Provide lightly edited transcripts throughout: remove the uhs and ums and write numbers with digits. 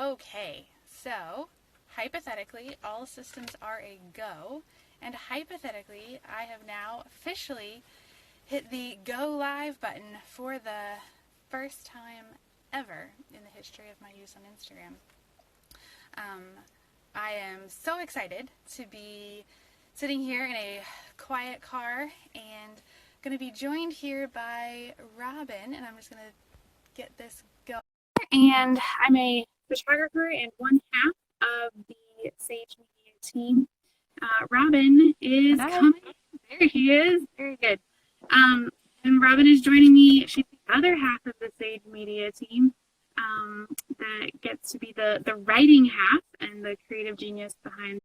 Okay, so hypothetically, all systems are a go, and hypothetically, I have now officially hit the go live button for the first time ever in the history of my use on Instagram. Um, I am so excited to be sitting here in a quiet car and going to be joined here by Robin, and I'm just going to get this going. And I'm a photographer and one half of the Sage Media team. Robin is Hi. coming. There he is. Very good. Um, and Robin is joining me. She's the other half of the Sage Media team that gets to be the writing half and the creative genius behind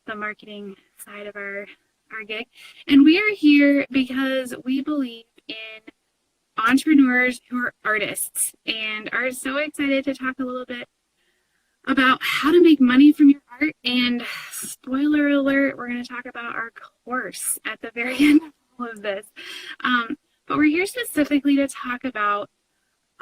the marketing side of our gig. And we are here because we believe in entrepreneurs who are artists and are so excited to talk a little bit about how to make money from your art. And spoiler alert, we're going to talk about our course at the very end of all of this. But we're here specifically to talk about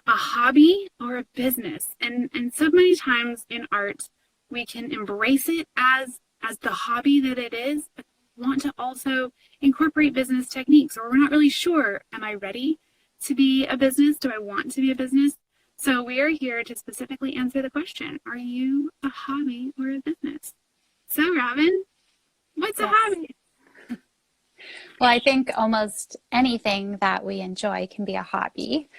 a hobby or a business. And so many times in art, we can embrace it as the hobby that it is, but want to also incorporate business techniques, or we're not really sure, am I ready to be a business? Do I want to be a business? So we are here to specifically answer the question, are you a hobby or a business? So Robin, what's a hobby? Well, I think almost anything that we enjoy can be a hobby,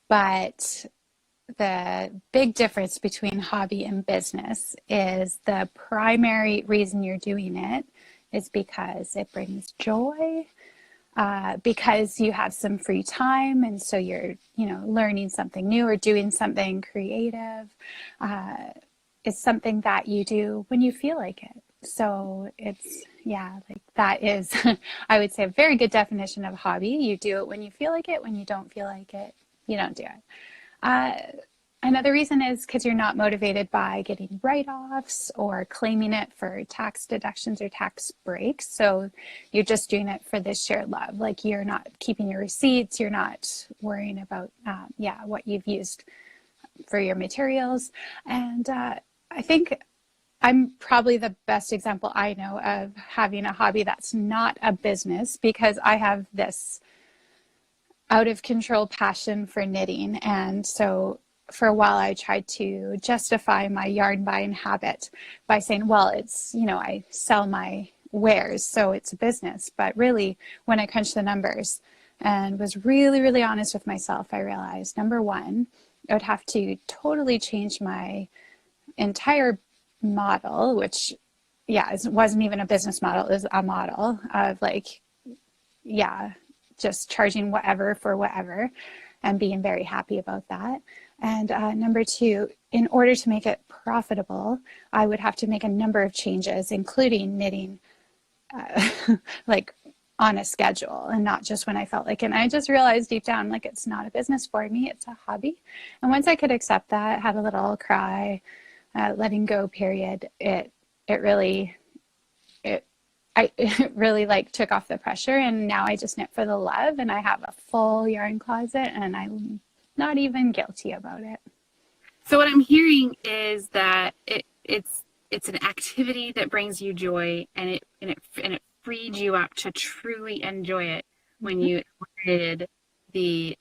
but the big difference between hobby and business is the primary reason you're doing it is because it brings joy, because you have some free time, and so you're, learning something new or doing something creative. It's something that you do when you feel like it. So it's, yeah, like that is, I would say, a very good definition of hobby. You do it when you feel like it. When you don't feel like it, you don't do it. Another reason is because you're not motivated by getting write-offs or claiming it for tax deductions or tax breaks. So you're just doing it for this shared love. Like you're not keeping your receipts. You're not worrying about, what you've used for your materials. And I think I'm probably the best example I know of having a hobby that's not a business, because I have this out of control passion for knitting. And so for a while, I tried to justify my yarn buying habit by saying, well, it's, I sell my wares, so it's a business. But really, when I crunched the numbers and was really, really honest with myself, I realized, number one, I would have to totally change my entire model, which, it wasn't even a business model, it was a model of just charging whatever for whatever and being very happy about that. And number two, in order to make it profitable, I would have to make a number of changes, including knitting on a schedule and not just when I felt like it. And I just realized deep down, it's not a business for me, it's a hobby. And once I could accept that, had a little cry, letting go period, it really took off the pressure, and now I just knit for the love, and I have a full yarn closet, and I'm not even guilty about it. So what I'm hearing is that it's an activity that brings you joy, and it freed you up to truly enjoy it when you eliminated the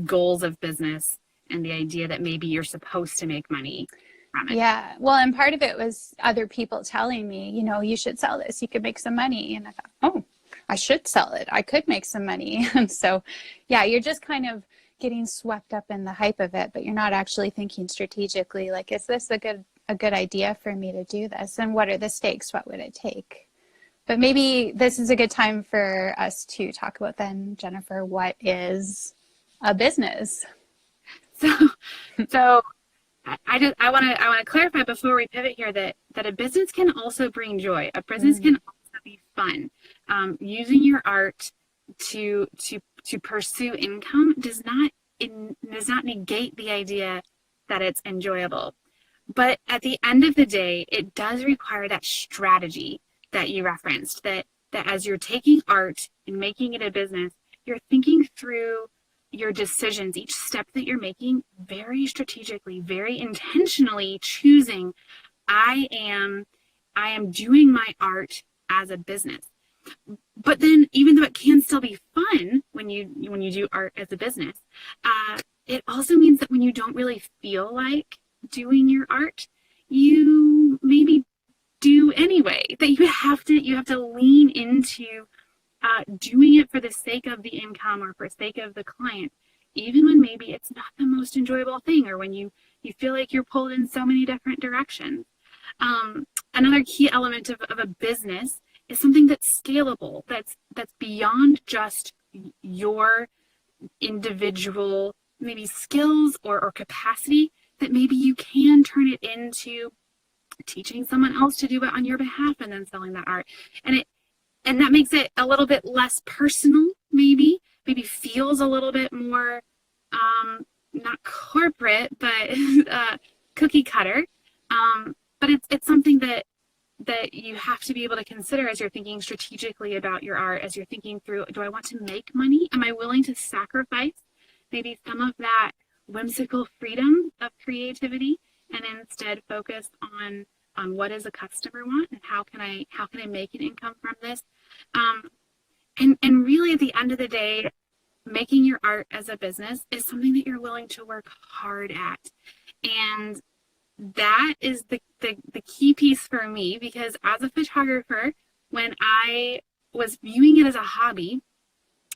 goals of business and the idea that maybe you're supposed to make money from it. Yeah, well, and part of it was other people telling me, you should sell this, you could make some money. And I thought, oh, I should sell it, I could make some money. And so, yeah, you're just kind of getting swept up in the hype of it, but you're not actually thinking strategically, is this a good idea for me to do this? And what are the stakes? What would it take? But maybe this is a good time for us to talk about then, Jennifer, what is a business? So I want to clarify before we pivot here that a business can also bring joy. A business can also be fun. Using your art to pursue income does not negate the idea that it's enjoyable. But at the end of the day, it does require that strategy that you referenced, that as you're taking art and making it a business, you're thinking through your decisions, each step that you're making, very strategically, very intentionally choosing, I am doing my art as a business. But then, even though it can still be fun when you do art as a business, it also means that when you don't really feel like doing your art, you maybe do anyway. That you have to lean into doing it for the sake of the income or for the sake of the client, even when maybe it's not the most enjoyable thing, or when you feel like you're pulled in so many different directions. Another key element of a business is something that's scalable, that's beyond just your individual maybe skills or capacity, that maybe you can turn it into teaching someone else to do it on your behalf and then selling that art. And that makes it a little bit less personal, maybe feels a little bit more not corporate, but cookie cutter. But it's something that you have to be able to consider as you're thinking strategically about your art, as you're thinking through, do I want to make money? Am I willing to sacrifice maybe some of that whimsical freedom of creativity and instead focus on what does a customer want and how can I make an income from this? And really, at the end of the day, making your art as a business is something that you're willing to work hard at. And that is the key piece for me, because as a photographer, when I was viewing it as a hobby,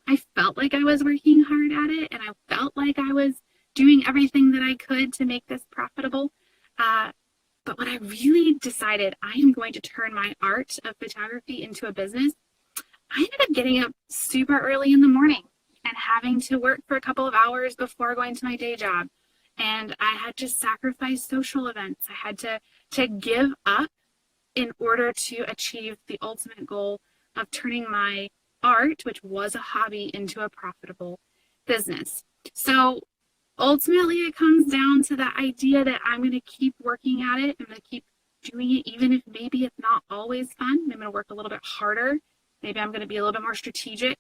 I felt like I was working hard at it, and I felt like I was doing everything that I could to make this profitable. But when I really decided I am going to turn my art of photography into a business, I ended up getting up super early in the morning and having to work for a couple of hours before going to my day job. And I had to sacrifice social events. I had to give up in order to achieve the ultimate goal of turning my art, which was a hobby, into a profitable business. So ultimately, it comes down to the idea that I'm going to keep working at it. I'm going to keep doing it, even if maybe it's not always fun. I'm going to work a little bit harder. Maybe I'm going to be a little bit more strategic,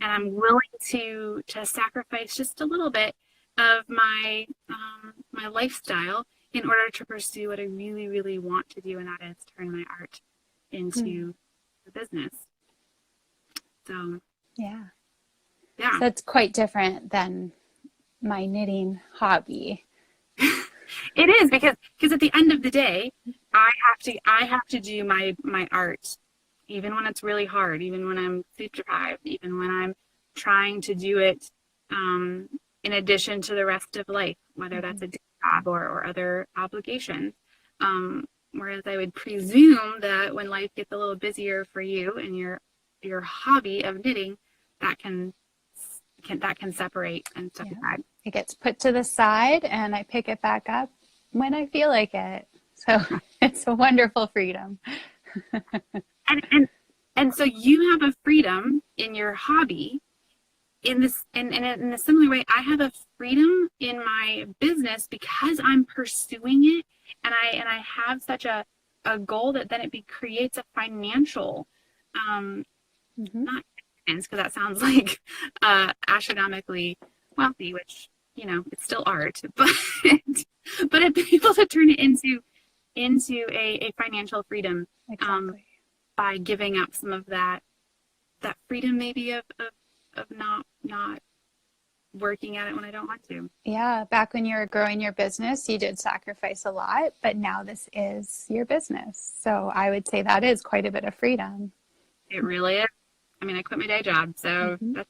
and I'm willing to sacrifice just a little bit of my my lifestyle in order to pursue what I really, really want to do, and that is turn my art into a business. So Yeah. yeah, So it's quite different than my knitting hobby. it is, because at the end of the day, I have to do my art, even when it's really hard, even when I'm sleep deprived, even when I'm trying to do it in addition to the rest of life, whether that's a day job or other obligations. Whereas I would presume that when life gets a little busier for you and your hobby of knitting, that can separate and set aside. It gets put to the side and I pick it back up when I feel like it. So it's a wonderful freedom. And so you have a freedom in your hobby. In a similar way, I have a freedom in my business because I'm pursuing it, and I have such a goal that then it creates a financial not because that sounds like astronomically wealthy, which it's still art, but it be able to turn it into a financial freedom. Exactly. By giving up some of that freedom, maybe of not working at it when I don't want to. Yeah, back when you were growing your business, you did sacrifice a lot, but now this is your business. So I would say that is quite a bit of freedom. It really is. I mean, I quit my day job, so that's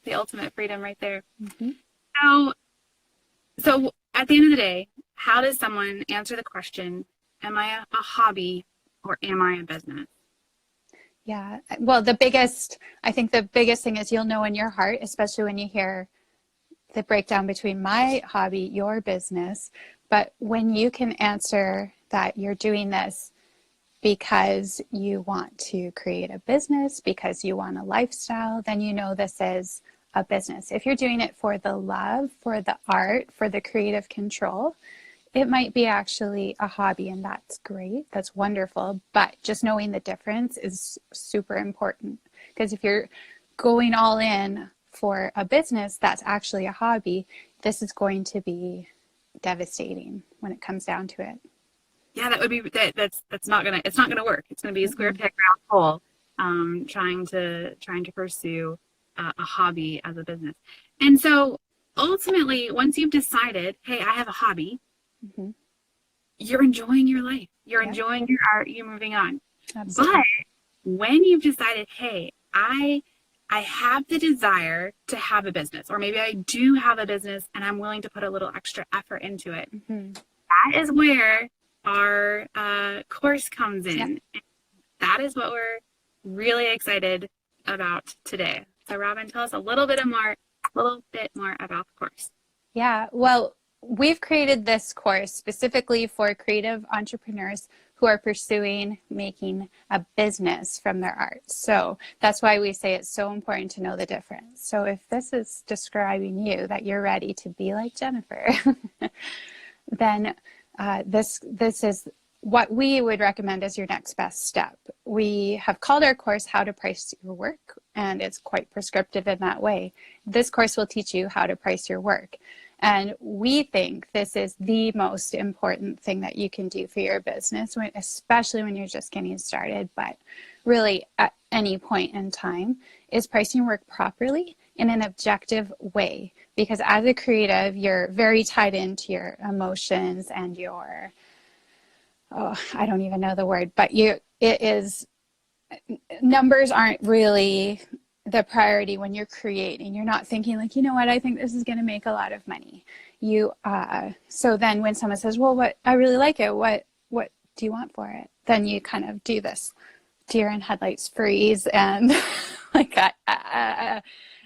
the ultimate freedom right there. So at the end of the day, how does someone answer the question, am I a hobby or am I a business? Yeah. Well, I think the biggest thing is you'll know in your heart, especially when you hear the breakdown between my hobby, your business. But when you can answer that you're doing this because you want to create a business, because you want a lifestyle, then you know this is a business. If you're doing it for the love, for the art, for the creative control, it might be actually a hobby, and that's great. That's wonderful. But just knowing the difference is super important, because if you're going all in for a business that's actually a hobby, this is going to be devastating when it comes down to it. Yeah, that would be that's not gonna it's not gonna work. It's gonna be a square peg round hole, trying to pursue a hobby as a business. And so ultimately, once you've decided, hey, I have a hobby, Mm-hmm. you're enjoying your life, you're Yeah. enjoying your art, you're moving on. Absolutely. But when you've decided, hey, I have the desire to have a business, or maybe I do have a business and I'm willing to put a little extra effort into it, Mm-hmm. that is where our course comes in. Yep. And that is what we're really excited about today. So Robin, tell us a little bit more about the course. Yeah, well, we've created this course specifically for creative entrepreneurs who are pursuing making a business from their art. So that's why we say it's so important to know the difference. So if this is describing you, that you're ready to be like Jennifer, then this is what we would recommend as your next best step. We have called our course How to Price Your Work, and it's quite prescriptive in that way. This course will teach you how to price your work. And we think this is the most important thing that you can do for your business, especially when you're just getting started, but really at any point in time, is pricing your work properly in an objective way. Because as a creative, you're very tied into your emotions and your, I don't even know the word, but numbers aren't really the priority when you're creating. You're not thinking like, you know what, I think this is going to make a lot of money. So then when someone says, well, I really like it, what do you want for it? Then you kind of do this deer in headlights freeze and like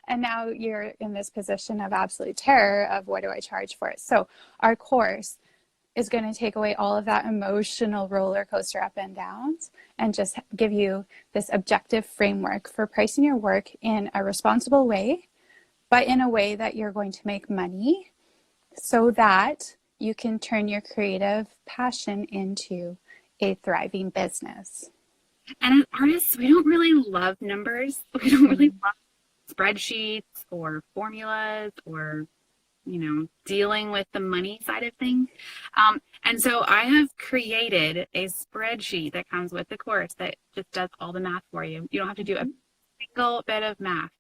and now you're in this position of absolute terror of what do I charge for it? So our course is going to take away all of that emotional roller coaster up and downs and just give you this objective framework for pricing your work in a responsible way, but in a way that you're going to make money so that you can turn your creative passion into a thriving business. And as artists, we don't really love numbers. We don't really love spreadsheets or formulas or dealing with the money side of things. And so I have created a spreadsheet that comes with the course that just does all the math for you. You don't have to do a single bit of math.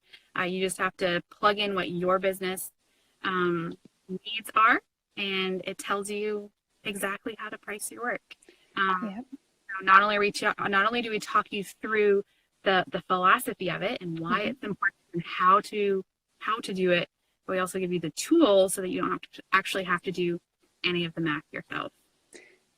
You just have to plug in what your business needs are, and it tells you exactly how to price your work. Yep. Not only do we talk you through the philosophy of it and why it's important and how to do it, but we also give you the tools so that you don't actually have to do any of the math yourself.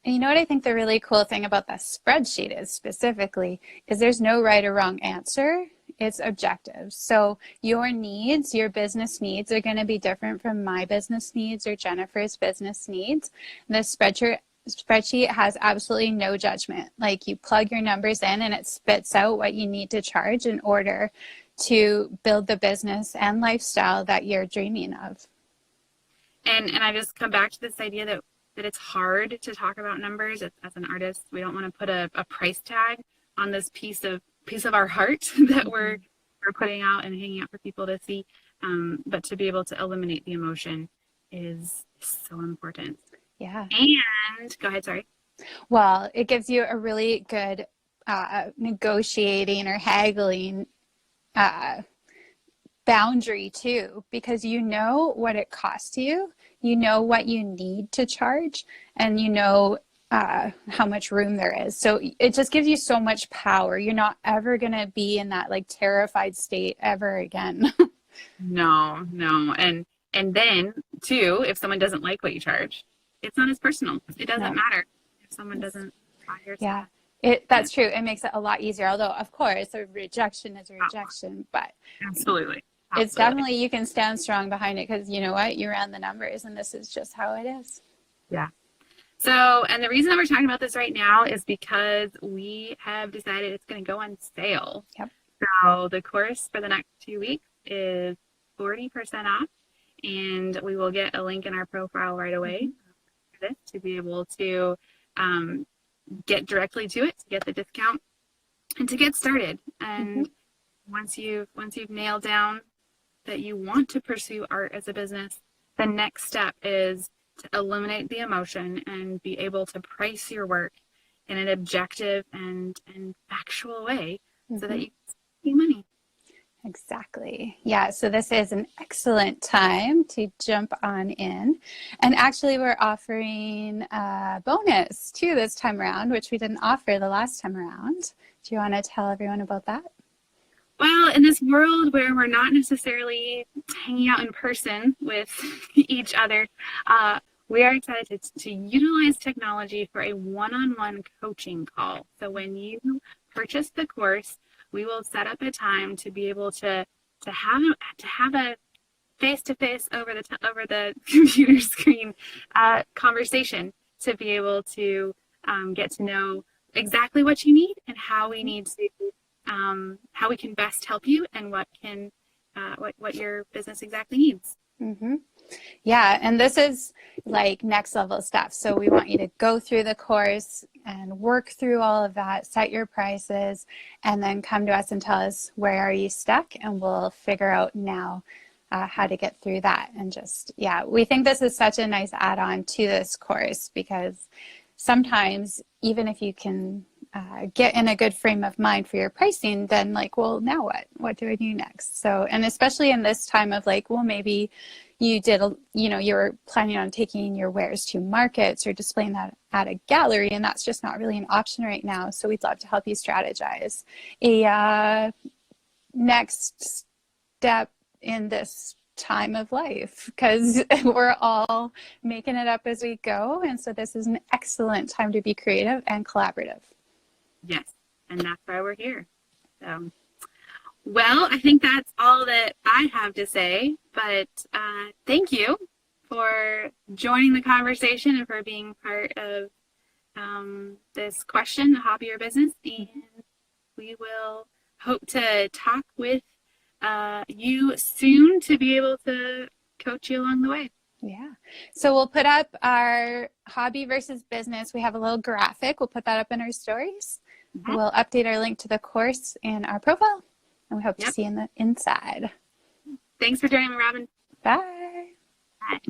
And you know what I think the really cool thing about the spreadsheet is specifically is there's no right or wrong answer. It's objective. So your needs, your business needs are going to be different from my business needs or Jennifer's business needs. This spreadsheet has absolutely no judgment. Like you plug your numbers in and it spits out what you need to charge in order to build the business and lifestyle that you're dreaming of. And I just come back to this idea that it's hard to talk about numbers as an artist. We don't want to put a price tag on this piece of our heart that we're putting out and hanging out for people to see. But to be able to eliminate the emotion is so important. Yeah. And go ahead, sorry. Well, it gives you a really good negotiating or haggling boundary too, because you know what it costs you, you know what you need to charge, and you know how much room there is. So it just gives you so much power. You're not ever going to be in that like terrified state ever again. No. And then too, if someone doesn't like what you charge, it's not as personal. It doesn't matter if someone doesn't buy your stuff. Yeah, that's true. It makes it a lot easier. Although, of course, a rejection is a rejection, but Absolutely. It's definitely, you can stand strong behind it because you know what? You ran the numbers and this is just how it is. Yeah. So, and the reason that we're talking about this right now is because we have decided it's going to go on sale. Yep. So the course for the next 2 weeks is 40% off, and we will get a link in our profile right away for this to be able to get directly to it, to get the discount, and to get started. And once you've nailed down that you want to pursue art as a business, the next step is to eliminate the emotion and be able to price your work in an objective and factual way so that you can make money. Exactly. Yeah. So this is an excellent time to jump on in. And actually, we're offering a bonus too this time around, which we didn't offer the last time around. Do you want to tell everyone about that? Well, in this world where we're not necessarily hanging out in person with each other, we are excited to utilize technology for a one-on-one coaching call. So when you purchase the course, we will set up a time to be able to have a face-to-face over the computer screen conversation to be able to get to know exactly what you need and how we need to how we can best help you and what your business exactly needs. Mm-hmm. Yeah, and this is like next level stuff. So we want you to go through the course and work through all of that, set your prices, and then come to us and tell us where are you stuck, and we'll figure out now how to get through that. And just, yeah, we think this is such a nice add-on to this course because sometimes even if you can get in a good frame of mind for your pricing, then like, well, now what? What do I do next? So, and especially in this time of like, well, maybe you were planning on taking your wares to markets or displaying that at a gallery, and that's just not really an option right now. So we'd love to help you strategize a next step in this time of life, because we're all making it up as we go. And so this is an excellent time to be creative and collaborative. Yes, and that's why we're here. So, well, I think that's all that I have to say, but thank you for joining the conversation and for being part of this question, hobby or business, and we will hope to talk with you soon to be able to coach you along the way. Yeah. So we'll put up our hobby versus business. We have a little graphic. We'll put that up in our stories. Mm-hmm. We'll update our link to the course in our profile, and we hope to see you in the inside. Thanks for joining me, Robin. Bye. Bye.